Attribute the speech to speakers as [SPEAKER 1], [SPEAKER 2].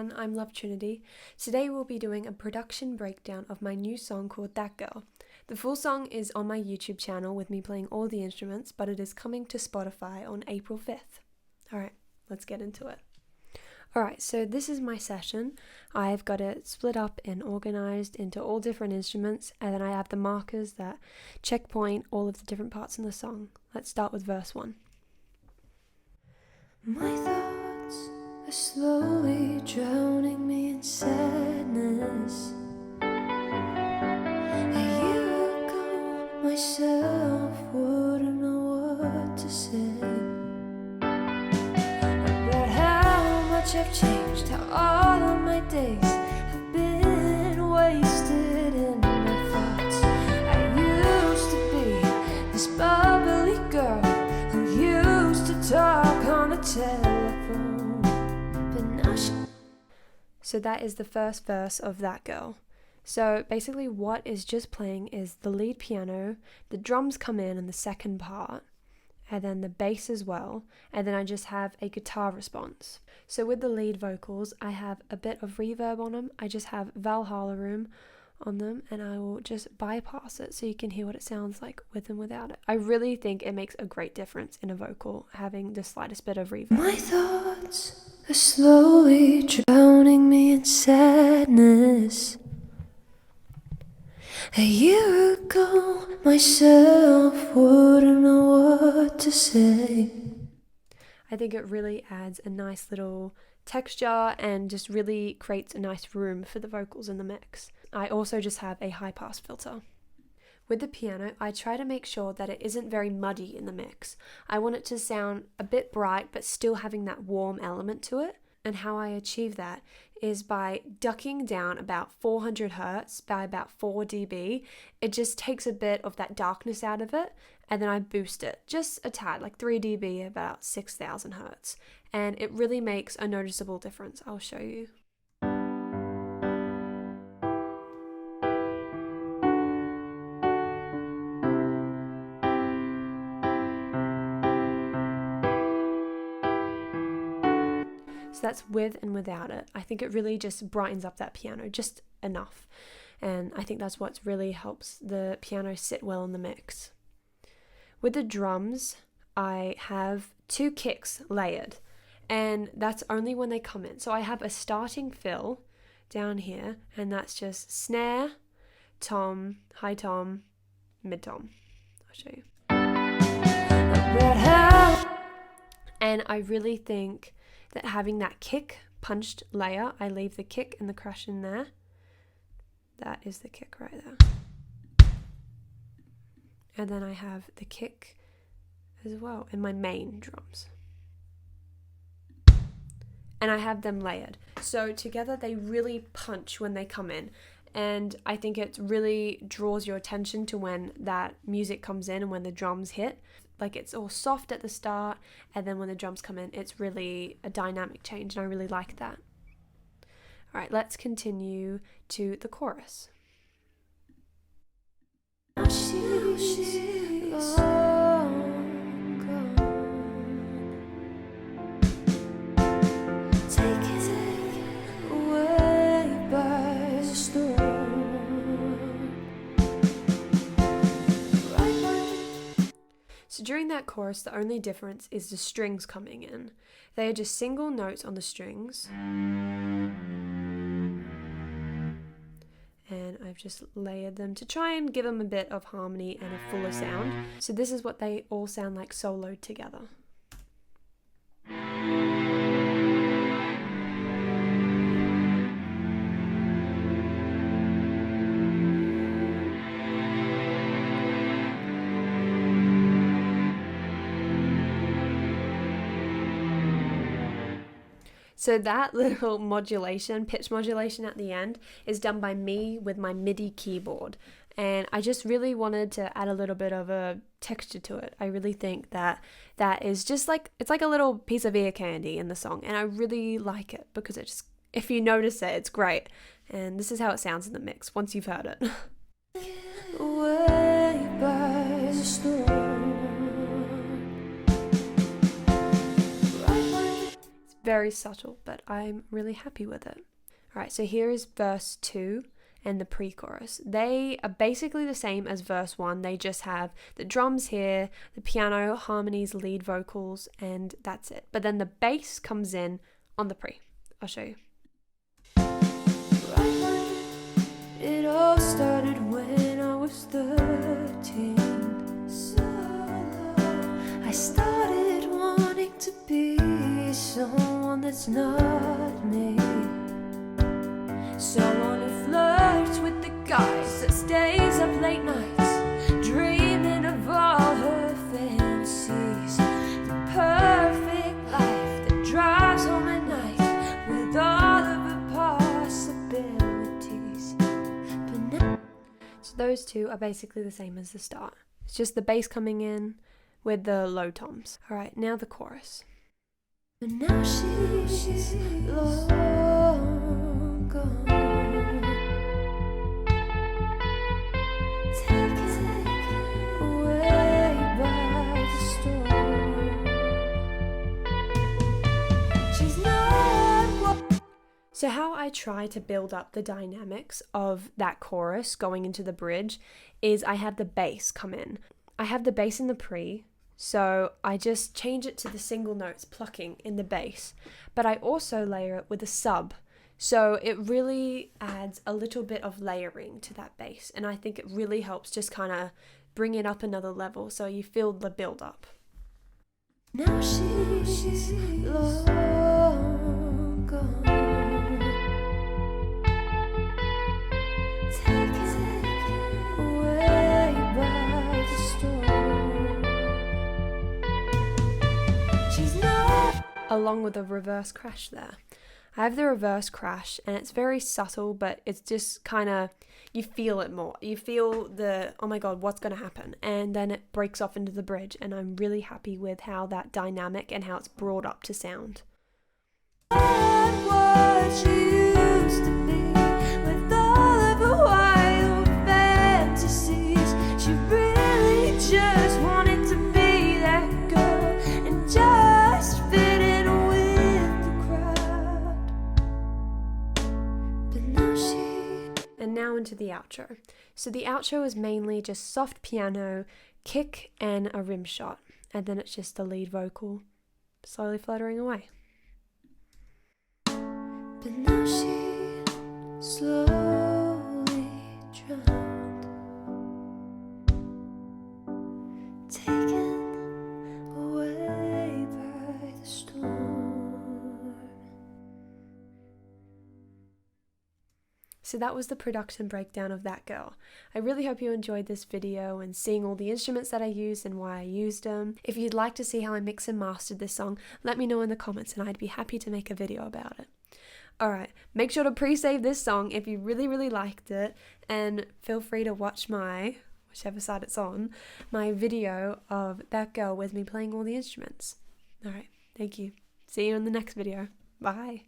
[SPEAKER 1] everyone, I'm Love Trinity. Today we'll be doing a production breakdown of my new song called That Girl. The full song is on my YouTube channel with me playing all the instruments, but it is coming to Spotify on April 5th. Alright, let's get into it. Alright, so this is my session. I've got it split up and organized into all different instruments, and then I have the markers that checkpoint all of the different parts in the song. Let's start with verse 1. My thoughts are slowly drowning me in sadness. A year ago, myself wouldn't know what to say about how much I've changed, how all of my days have been wasted in my thoughts. I used to be this bubbly girl who used to talk on the telephone, but now So that is the first verse of That Girl. So basically what is just playing is the lead piano, the drums come in the second part, and then the bass as well, and then I just have a guitar response. So with the lead vocals, I have a bit of reverb on them. I just have Valhalla Room on them, and I will just bypass it so you can hear what it sounds like with and without it. I really think it makes a great difference in a vocal, having the slightest bit of reverb. My thoughts are slowly drowning me in sadness. A year ago, myself wouldn't know what to say. I think it really adds a nice little texture and just really creates a nice room for the vocals in the mix. I also just have a high pass filter. With the piano, I try to make sure that it isn't very muddy in the mix. I want it to sound a bit bright but still having that warm element to it. And how I achieve that is by ducking down about 400 Hertz by about 4 dB. It just takes a bit of that darkness out of it, and then I boost it just a tad, like 3 dB, about 6,000 Hertz. And it really makes a noticeable difference. I'll show you. So that's with and without it. I think it really just brightens up that piano just enough. And I think that's what really helps the piano sit well in the mix. With the drums, I have 2 kicks layered, and that's only when they come in. So I have a starting fill down here, and that's just snare, tom, high tom, mid tom. I'll show you. And I really think that having that kick punched layer, I leave the kick and the crash in there. That is the kick right there. And then I have the kick as well in my main drums. And I have them layered. So together they really punch when they come in. And I think it really draws your attention to when that music comes in and when the drums hit. Like it's all soft at the start, and then when the drums come in, it's really a dynamic change, and I really like that. Alright, let's continue to the chorus. So during that chorus, the only difference is the strings coming in. They are just single notes on the strings. And I've just layered them to try and give them a bit of harmony and a fuller sound. So this is what they all sound like soloed together. So that little modulation, pitch modulation at the end, is done by me with my MIDI keyboard. And I just really wanted to add a little bit of a texture to it. I really think that that is just like, it's like a little piece of ear candy in the song. And I really like it because it just, if you notice it, it's great. And this is how it sounds in the mix once you've heard it. Way by the storm.
[SPEAKER 2] very subtle, but I'm really happy with it. Alright, so here is verse 2 and the pre-chorus. They are basically the same as verse 1. They just have the drums here, the piano, harmonies, lead vocals, and that's it. But then the bass comes in on the pre. I'll show you.
[SPEAKER 1] It all started when I was 13. I started wanting to be someone that's not me, someone who flirts with the guys, that stays up late nights, dreaming of all her fantasies, the perfect life that drives home at night with all of her possibilities. But now,
[SPEAKER 2] so those two are basically the same as the start. It's just the bass coming in with the low toms. Alright, now the chorus.
[SPEAKER 1] but now she's long gone, taken away by the storm. She's not what.
[SPEAKER 2] So how I try to build up the dynamics of that chorus going into the bridge is I have the bass come in. I have the bass in the pre, so I just change it to the single notes plucking in the bass, but I also layer it with a sub, so it really adds a little bit of layering to that bass, and I think it really helps just kind of bring it up another level so you feel the build up.
[SPEAKER 1] Now she's long gone, taken away by the storm. She's not.
[SPEAKER 2] Along with a reverse crash there. I have the reverse crash and it's very subtle, but it's just kind of, you feel it more. You feel the, oh my god, what's going to happen? And then it breaks off into the bridge, and I'm really happy with how that dynamic and how it's brought up to sound.
[SPEAKER 1] What she used to be, with all of her wild fantasies, she really just wanted to be that girl and just fit in with the crowd. But now
[SPEAKER 2] And now into the outro. So the outro is mainly just soft piano, kick, and a rim shot, and then it's just the lead vocal slowly fluttering away.
[SPEAKER 1] But now she slowly drowned, taken away by the storm.
[SPEAKER 2] So that was the production breakdown of That Girl. I really hope you enjoyed this video and seeing all the instruments that I used and why I used them. If you'd like to see how I mix and mastered this song, let me know in the comments and I'd be happy to make a video about it. Alright, make sure to pre-save this song if you really liked it, and feel free to watch my, whichever side it's on, my video of That Girl with me playing all the instruments. Alright, thank you. See you in the next video. Bye.